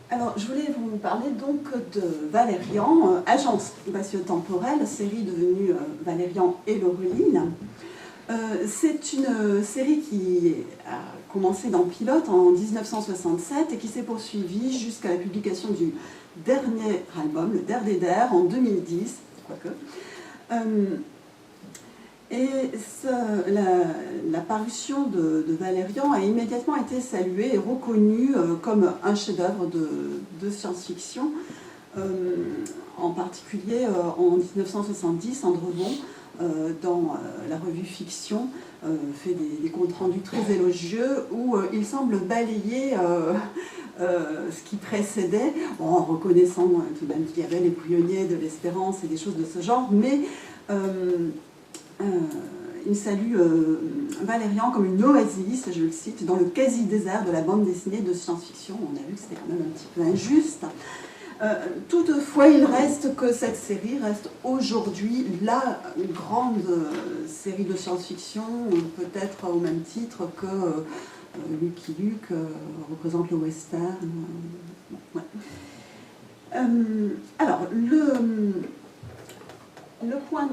Alors, je voulais vous parler donc de Valérian, agence spatio-temporelle, série devenue Valérian et Laureline. C'est une série qui a commencé dans Pilote en 1967 et qui s'est poursuivie jusqu'à la publication du dernier album, le Der des Der, en 2010, quoique. La parution de Valérian a immédiatement été saluée et reconnue comme un chef-d'œuvre de science-fiction. En particulier en 1970, Andrevon, dans la revue Fiction, fait des comptes rendus très élogieux où il semble balayer ce qui précédait, en reconnaissant tout de même qu'il y avait les pionniers de l'espérance et des choses de ce genre, mais il salue Valérian comme une oasis, je le cite, dans le quasi-désert de la bande dessinée de science-fiction. On a vu que c'était quand même un petit peu injuste. Toutefois, il reste que cette série reste aujourd'hui la grande série de science-fiction, peut-être au même titre que Lucky Luke représente le western. Ouais. Alors, le point...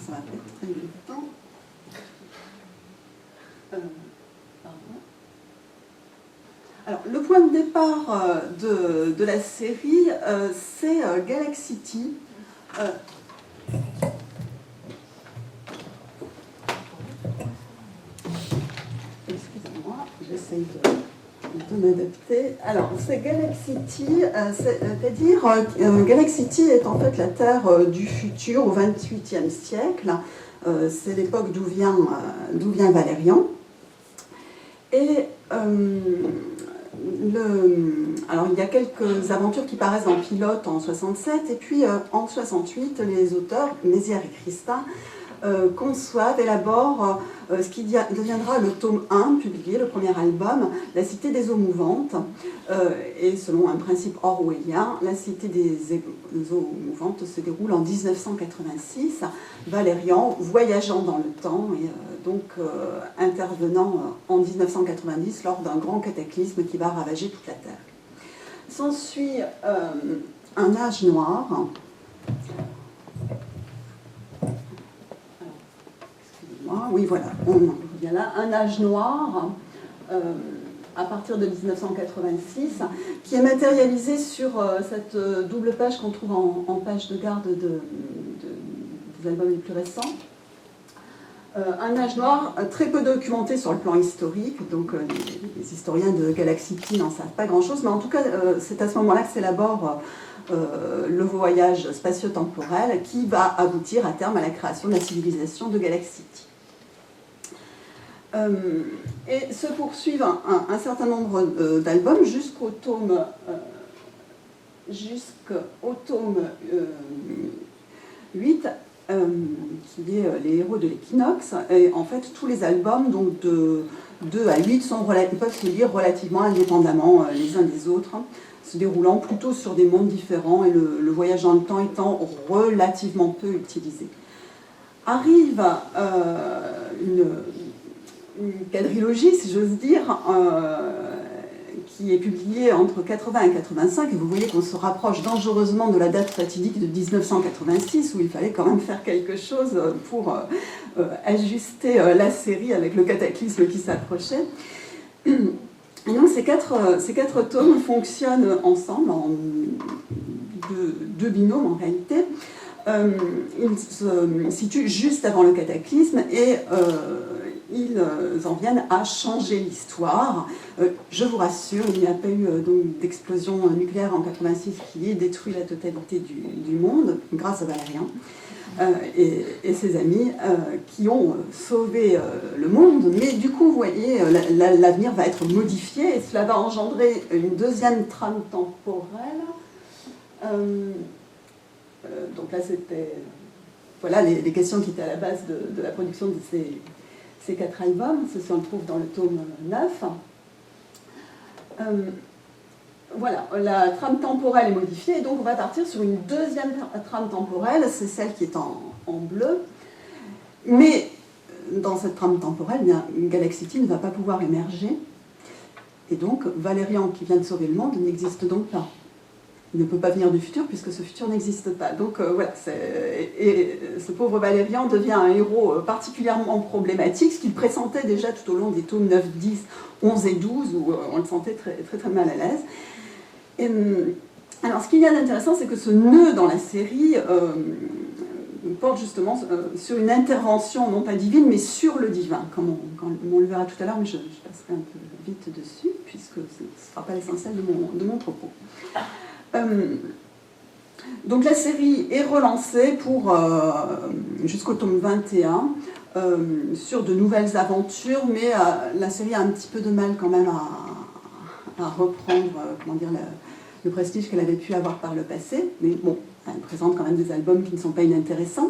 Ça va être très longtemps. Alors, le point de départ de la série, c'est Galaxity. Excusez-moi, j'essaye de m'adapter. Alors, c'est Galaxity, c'est-à-dire Galaxity est en fait la Terre du futur au XXVIIIe siècle. C'est l'époque d'où vient Valérian. Et alors, il y a quelques aventures qui paraissent dans Pilote en 67, et puis en 68, les auteurs, Mézières et Christin, conçoivent, élaborent ce qui deviendra le tome 1, publié, le premier album, La Cité des eaux mouvantes. Et selon un principe orwellien, la Cité des eaux mouvantes se déroule en 1986, Valérian voyageant dans le temps et donc intervenant en 1990 lors d'un grand cataclysme qui va ravager toute la Terre. S'ensuit un âge noir. Oui, voilà, on revient là. Un âge noir, à partir de 1986, qui est matérialisé sur cette double page qu'on trouve en page de garde des albums les plus récents. Un âge noir très peu documenté sur le plan historique, donc les historiens de Galaxity n'en savent pas grand-chose, mais en tout cas, c'est à ce moment-là que s'élabore le voyage spatio-temporel qui va aboutir à terme à la création de la civilisation de Galaxity. Et se poursuivent un certain nombre d'albums jusqu'au tome 8, qui est Les héros de l'équinoxe. Et en fait, tous les albums, donc de 2 à 8, peuvent se lire relativement indépendamment les uns des autres, se déroulant plutôt sur des mondes différents et le voyage dans le temps étant relativement peu utilisé. Arrive une quadrilogie, si j'ose dire, qui est publiée entre 80 et 85, et vous voyez qu'on se rapproche dangereusement de la date fatidique de 1986, où il fallait quand même faire quelque chose pour ajuster la série avec le cataclysme qui s'approchait. Et donc ces quatre tomes fonctionnent ensemble, en deux binômes en réalité. Ils se situent juste avant le cataclysme et ils en viennent à changer l'histoire. Je vous rassure, il n'y a pas eu d'explosion nucléaire en 86 qui ait détruit la totalité du monde, grâce à Valérian et ses amis qui ont sauvé le monde. Mais du coup, vous voyez, l'avenir va être modifié et cela va engendrer une deuxième trame temporelle. Donc là, c'était voilà les questions qui étaient à la base de la production de ces 4 albums. Ceci, on le trouve dans le tome 9. Voilà, la trame temporelle est modifiée, et donc on va partir sur une deuxième trame temporelle, c'est celle qui est en en bleu. Mais dans cette trame temporelle, bien, Galaxity ne va pas pouvoir émerger. Et donc, Valérian, qui vient de sauver le monde, n'existe donc pas. Il ne peut pas venir du futur puisque ce futur n'existe pas. Donc voilà, et ce pauvre Valérian devient un héros particulièrement problématique, ce qu'il pressentait déjà tout au long des tomes 9, 10, 11 et 12, où on le sentait très, très, très mal à l'aise. Et, alors, ce qu'il y a d'intéressant, c'est que ce nœud dans la série porte justement sur une intervention, non pas divine, mais sur le divin, comme on le verra tout à l'heure, mais je passerai un peu vite dessus, puisque ce ne sera pas l'essentiel de mon propos. Donc la série est relancée jusqu'au tome 21 sur de nouvelles aventures, mais la série a un petit peu de mal quand même à reprendre le prestige qu'elle avait pu avoir par le passé, mais bon, elle présente quand même des albums qui ne sont pas inintéressants.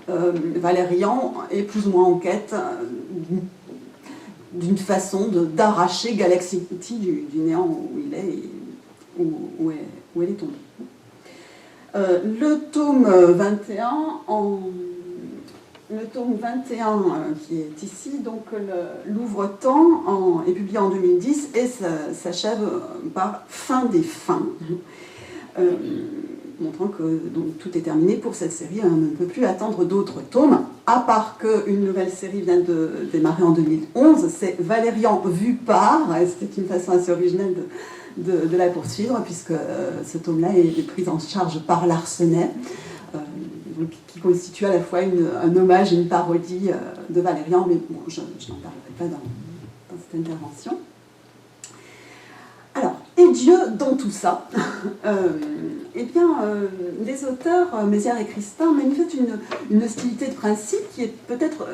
Valérian est plus ou moins en quête d'une façon d'arracher Galaxity du néant où il est et où elle est tombée. Le tome 21, qui est ici, donc l'ouvre-temps, est publié en 2010 et s'achève par Fin des fins, montrant que donc, tout est terminé pour cette série. On ne peut plus attendre d'autres tomes, à part qu'une nouvelle série vient de démarrer en 2011, c'est Valérian vu par, c'était une façon assez originale de la poursuivre, puisque ce tome-là est pris en charge par Larsenet, qui constitue à la fois un hommage et une parodie de Valérian, mais bon, je n'en parlerai pas dans cette intervention. Alors, et Dieu dans tout ça eh bien, les auteurs, Mézières et Christin, manifestent une hostilité de principe qui est peut-être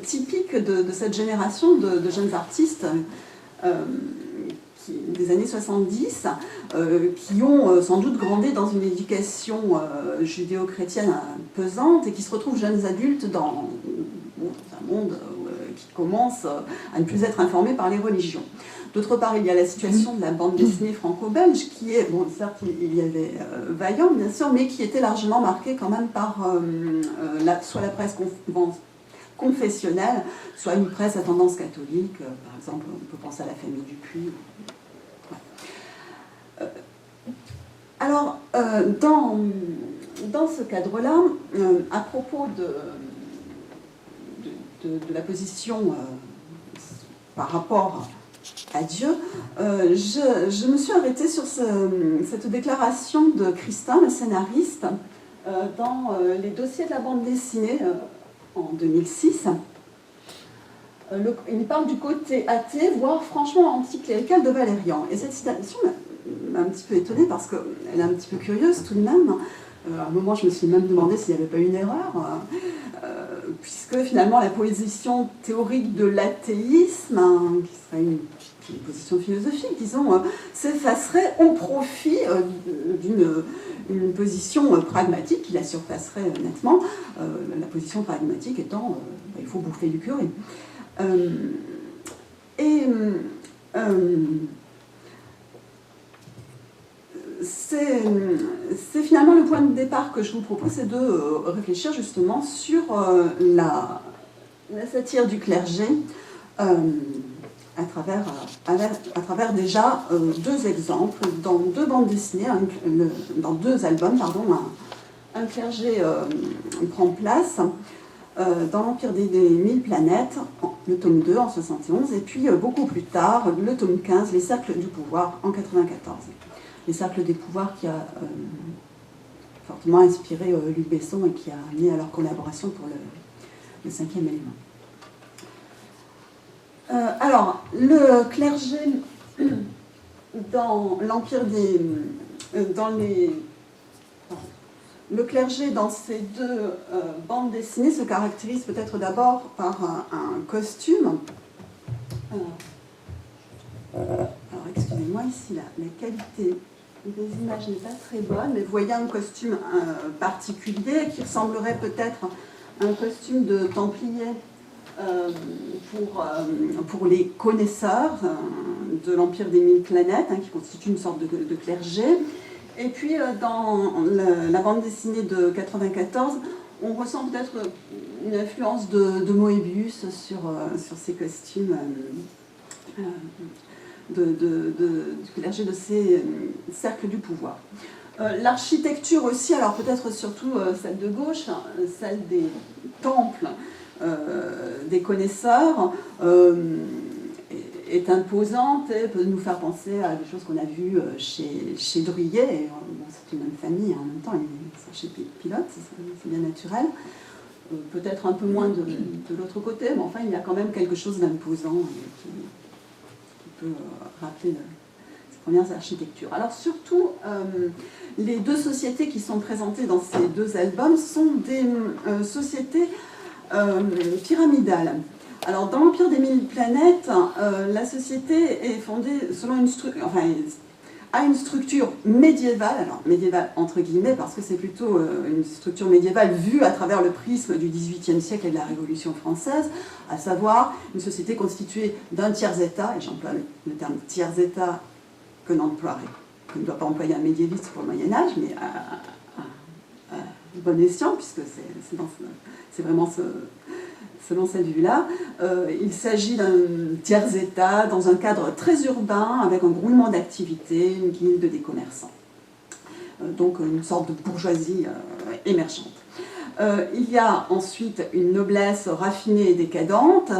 typique de cette génération de jeunes artistes des années 70, qui ont sans doute grandi dans une éducation judéo-chrétienne pesante et qui se retrouvent jeunes adultes dans un monde qui commence à ne plus être informé par les religions. D'autre part, il y a la situation de la bande dessinée franco-belge qui est, bon, certes, il y avait Vaillant, bien sûr, mais qui était largement marquée quand même par soit la presse confessionnelle, soit une presse à tendance catholique. Par exemple, on peut penser à la famille Dupuis. Alors, dans ce cadre-là, à propos de la position par rapport à Dieu, je me suis arrêtée sur cette déclaration de Christin, le scénariste, dans les dossiers de la bande dessinée en 2006. Il parle du côté athée, voire franchement anticlérical de Valérian. Et cette citation m'a un petit peu étonnée parce qu'elle est un petit peu curieuse tout de même. À un moment, je me suis même demandé s'il n'y avait pas une erreur, puisque finalement la position théorique de l'athéisme, qui serait une position philosophique, disons, s'effacerait au profit d'une position pragmatique qui la surpasserait nettement, la position pragmatique étant il faut bouffer du curry. C'est finalement le point de départ que je vous propose, c'est de réfléchir justement sur la satire du clergé à travers déjà deux exemples, dans deux bandes dessinées, dans deux albums, pardon, un clergé prend place dans l'Empire des 1000 planètes, le tome 2 en 71, et puis beaucoup plus tard, le tome 15, Les cercles du pouvoir, en 94. Les cercles des pouvoirs qui a fortement inspiré Luc Besson et qui a amené à leur collaboration pour le 5e élément. Alors, le clergé dans l'Empire des... Le clergé dans ces deux bandes dessinées se caractérise peut-être d'abord par un costume. Alors, excusez-moi, ici, la qualité des images n'est pas très bonne, mais vous voyez un costume particulier qui ressemblerait peut-être à un costume de Templier pour les connaisseurs de l'Empire des 1000 planètes, qui constitue une sorte de clergé. Et puis dans la bande dessinée de 94, on ressent peut-être une influence de Moebius sur ces costumes du clergé de ces cercles du pouvoir. L'architecture aussi, alors peut-être surtout celle de gauche, celle des temples des connaisseurs, est imposante et peut nous faire penser à des choses qu'on a vues chez Druillet. Bon, c'est une même famille, en même temps, c'est chez Pilote, c'est bien naturel. Peut-être un peu moins de l'autre côté, mais enfin, il y a quand même quelque chose d'imposant qui peut rappeler ces premières architectures. Alors surtout, les deux sociétés qui sont présentées dans ces deux albums sont des sociétés pyramidales. Alors dans l'Empire des Mille Planètes, la société est fondée selon a une structure médiévale, alors médiévale entre guillemets parce que c'est plutôt une structure médiévale vue à travers le prisme du XVIIIe siècle et de la Révolution française, à savoir une société constituée d'un tiers-État, et j'emploie le terme tiers-État que ne doit pas employer un médiéviste pour le Moyen-Âge, mais à bon escient, puisque c'est vraiment selon cette vue-là. Il s'agit d'un tiers-État dans un cadre très urbain, avec un grouillement d'activités, une guilde des commerçants. Donc une sorte de bourgeoisie émergente. Il y a ensuite une noblesse raffinée et décadente,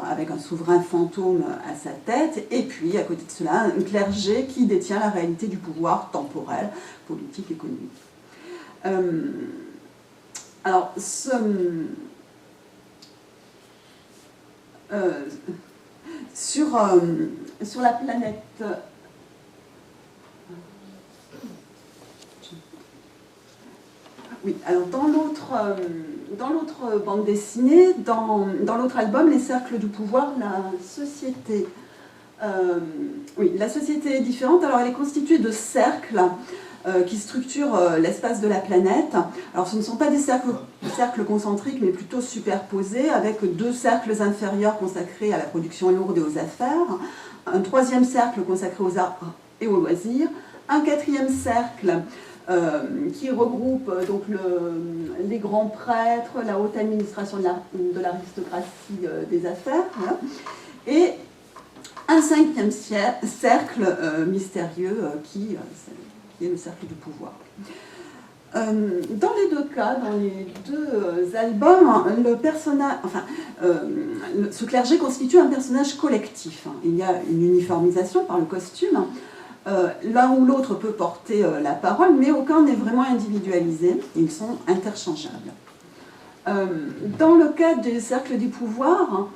avec un souverain fantôme à sa tête, et puis à côté de cela, un clergé qui détient la réalité du pouvoir temporel, politique, économique. Alors, sur la planète... Oui, alors dans l'autre bande dessinée, dans l'autre album, Les Cercles du Pouvoir, la société est différente. Alors elle est constituée de cercles qui structurent l'espace de la planète. Alors ce ne sont pas des cercles concentriques, mais plutôt superposés, avec deux cercles inférieurs consacrés à la production lourde et aux affaires, un troisième cercle consacré aux arts et aux loisirs, un quatrième cercle qui regroupe donc les grands prêtres, la haute administration de l'aristocratie des affaires, voilà, et un cinquième cercle mystérieux qui est le cercle du pouvoir. Dans les deux cas, dans les deux albums, ce clergé constitue un personnage collectif. Il y a une uniformisation par le costume. L'un ou l'autre peut porter la parole, mais aucun n'est vraiment individualisé. Ils sont interchangeables. Dans le cas des cercles du pouvoir,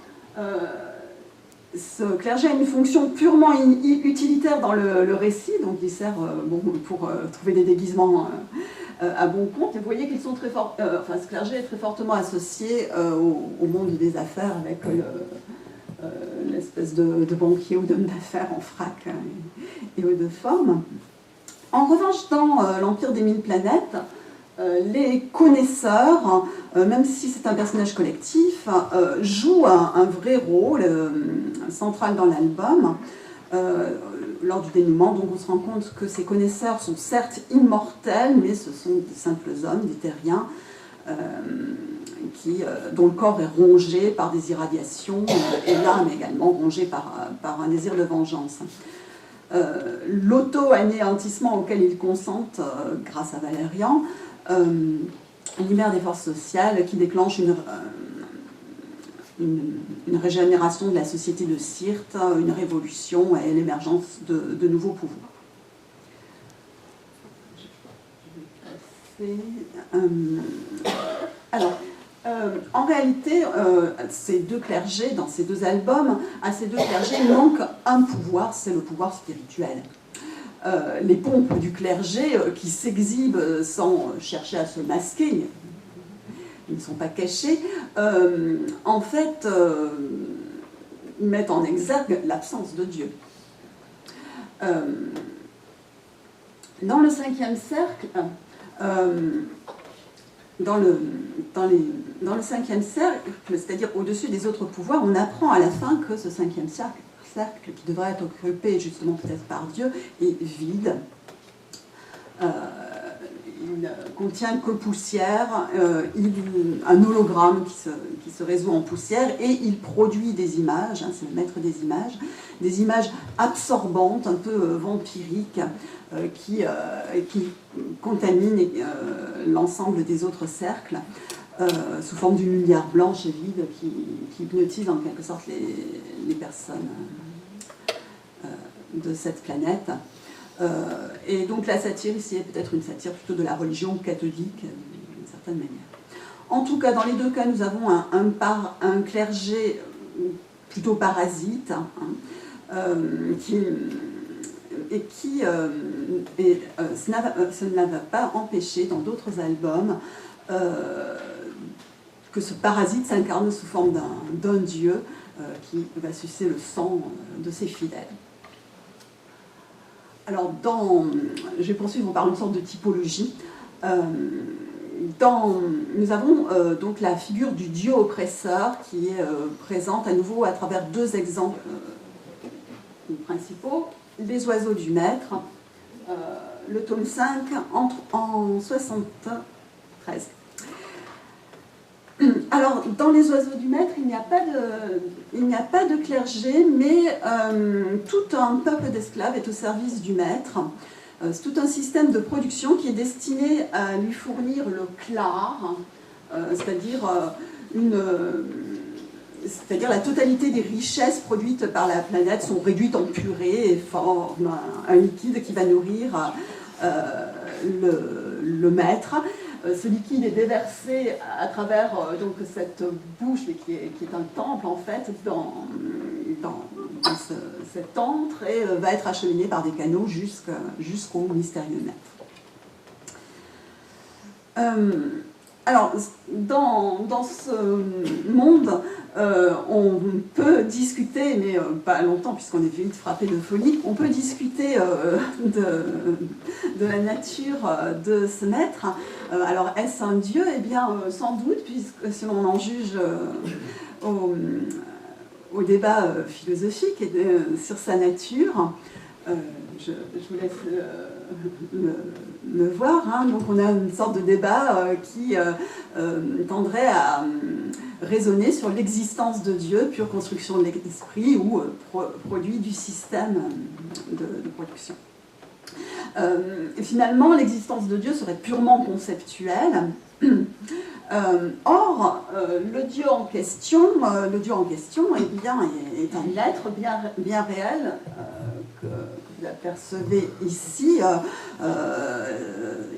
ce clergé a une fonction purement utilitaire dans le récit, donc il sert pour trouver des déguisements à bon compte. Et vous voyez qu'ils sont très forts. Ce clergé est très fortement associé au monde des affaires, avec l'espèce de banquier ou d'homme d'affaires en frac et haut de forme. En revanche, dans l'Empire des Mille Planètes, les connaisseurs, même si c'est un personnage collectif, jouent un vrai rôle central dans l'album. Lors du dénouement, donc on se rend compte que ces connaisseurs sont certes immortels, mais ce sont de simples hommes, des terriens, dont le corps est rongé par des irradiations, et l'âme également rongée par un désir de vengeance. L'auto-anéantissement auquel ils consentent, grâce à Valérian, libère des forces sociales qui déclenchent une régénération de la société de Syrte, une révolution et l'émergence de nouveaux pouvoirs. En réalité, ces deux clergés, dans ces deux albums, à ces deux clergés, il manque un pouvoir, c'est le pouvoir spirituel. Les pompes du clergé qui s'exhibent sans chercher à se masquer, ils ne sont pas cachés, en fait, mettent en exergue l'absence de Dieu. Dans le cinquième cercle, dans le cinquième cercle, c'est-à-dire au-dessus des autres pouvoirs, on apprend à la fin que ce cinquième cercle qui devrait être occupé justement peut-être par Dieu, est vide. Il ne contient que poussière, un hologramme qui se résout en poussière, et il produit des images, hein, c'est le maître des images absorbantes, un peu vampiriques, qui contaminent l'ensemble des autres cercles, sous forme d'une lumière blanche et vide qui hypnotise en quelque sorte les personnes de cette planète. Et donc la satire ici est peut-être une satire plutôt de la religion catholique, d'une certaine manière. En tout cas, dans les deux cas, nous avons un clergé plutôt parasite, hein, cela ne va pas empêcher dans d'autres albums que ce parasite s'incarne sous forme d'un dieu qui va sucer le sang de ses fidèles. Alors, je vais poursuivre par une sorte de typologie. Nous avons donc la figure du dieu oppresseur qui est présente à nouveau à travers deux exemples principaux. Les oiseaux du maître, le tome 5 en 73. Alors, dans les oiseaux du maître, il n'y a pas de clergé, mais tout un peuple d'esclaves est au service du maître. C'est tout un système de production qui est destiné à lui fournir le klar, c'est-à-dire la totalité des richesses produites par la planète sont réduites en purée et forment un liquide qui va nourrir le maître. Ce liquide est déversé à travers donc cette bouche qui est un temple en fait dans cet antre et va être acheminé par des canaux jusqu'au mystérieux maître. Alors, dans ce monde, on peut discuter, mais pas longtemps puisqu'on est vite frappé de folie, on peut discuter de la nature de ce maître. Alors, est-ce un dieu? Eh bien, sans doute, puisque si l'on en juge au débat philosophique sur sa nature, je vous laisse le voir. Hein. Donc on a une sorte de débat qui tendrait à raisonner sur l'existence de Dieu, pure construction de l'esprit ou produit du système de production. Finalement, l'existence de Dieu serait purement conceptuelle. Or, le Dieu en question est un être bien réel que vous apercevez ici.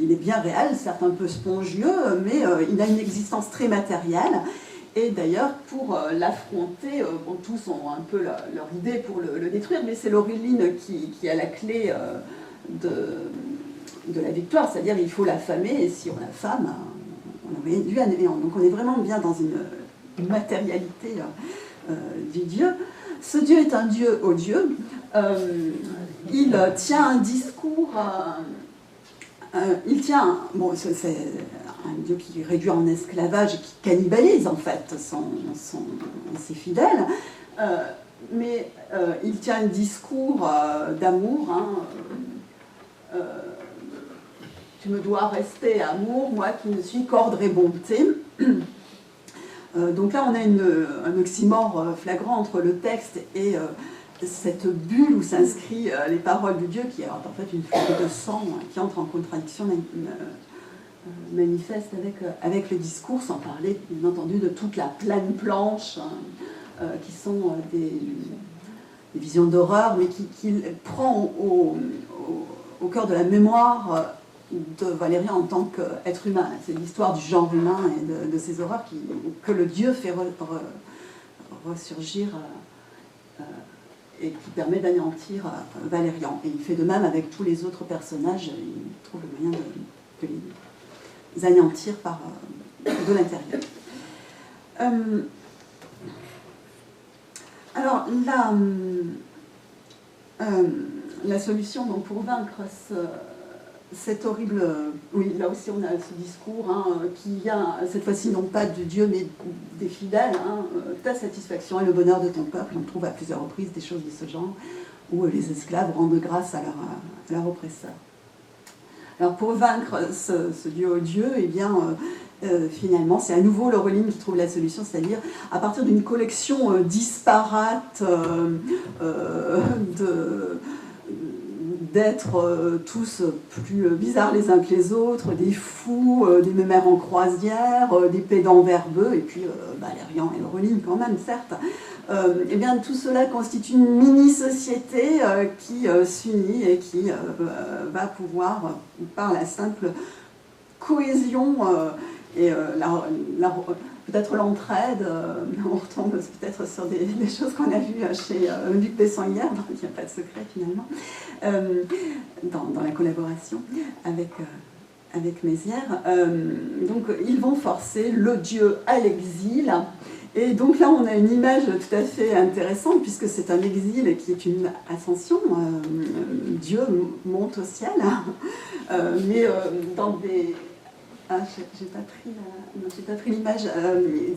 Il est bien réel, certes un peu spongieux, mais il a une existence très matérielle. Et d'ailleurs, pour l'affronter, tous ont un peu leur idée pour le détruire, mais c'est Laureline qui a la clé de la victoire, c'est-à-dire il faut l'affamer, et si on l'affame, on a réduit à néant. Donc on est vraiment bien dans une matérialité du Dieu. Ce Dieu est un Dieu odieux. Il tient un discours. C'est un Dieu qui réduit en esclavage et qui cannibalise en fait ses fidèles. Mais il tient un discours d'amour. Tu me dois rester amour, moi qui ne suis qu'ordre et bonté. Donc là, on a un oxymore flagrant entre le texte et cette bulle où s'inscrivent les paroles de Dieu, qui est en fait une flaque de sang qui entre en contradiction manifeste avec le discours, sans parler, bien entendu, de toute la pleine planche, qui sont des visions d'horreur, mais qui prend au cœur de la mémoire de Valérien en tant qu'être humain. C'est l'histoire du genre humain et de ces horreurs que le Dieu fait ressurgir et qui permet d'anéantir Valérian. Et il fait de même avec tous les autres personnages, il trouve le moyen de les anéantir de l'intérieur. Alors, la solution donc, pour vaincre cet horrible... Oui, là aussi on a ce discours qui vient, cette fois-ci non pas de Dieu mais des fidèles, ta satisfaction et le bonheur de ton peuple. On trouve à plusieurs reprises des choses de ce genre où les esclaves rendent grâce à leur oppresseur. Alors pour vaincre ce dieu odieux, eh bien, finalement, c'est à nouveau Laureline qui trouve la solution, c'est-à-dire à partir d'une collection disparate d'êtres tous plus bizarres les uns que les autres, des fous, des mémères en croisière, des pédants verbeux, et puis Valérian et Laureline quand même, certes. Eh bien, tout cela constitue une mini-société qui s'unit et qui va pouvoir, par la simple cohésion et peut-être l'entraide, on retombe peut-être sur des choses qu'on a vues chez Luc Besson hier, donc il n'y a pas de secret finalement, dans la collaboration avec Mézières. Donc ils vont forcer le dieu à l'exil. Et donc là, on a une image tout à fait intéressante, puisque c'est un exil qui est une ascension. Dieu monte au ciel, mais dans des... Ah, j'ai pas pris l'image.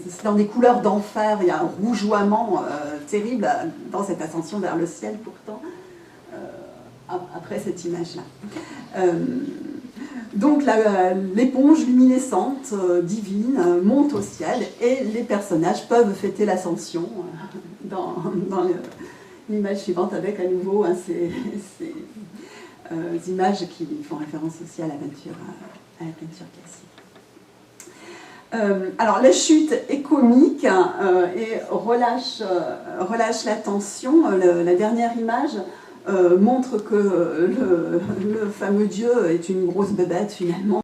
C'est dans des couleurs d'enfer. Il y a un rougeoiement terrible dans cette ascension vers le ciel, pourtant, après cette image-là. Donc l'éponge luminescente, divine, monte au ciel et les personnages peuvent fêter l'ascension dans l'image suivante avec à nouveau ces images qui font référence aussi à la peinture classique. Alors la chute est comique et relâche la tension. La dernière image montre que le fameux dieu est une grosse bébête finalement.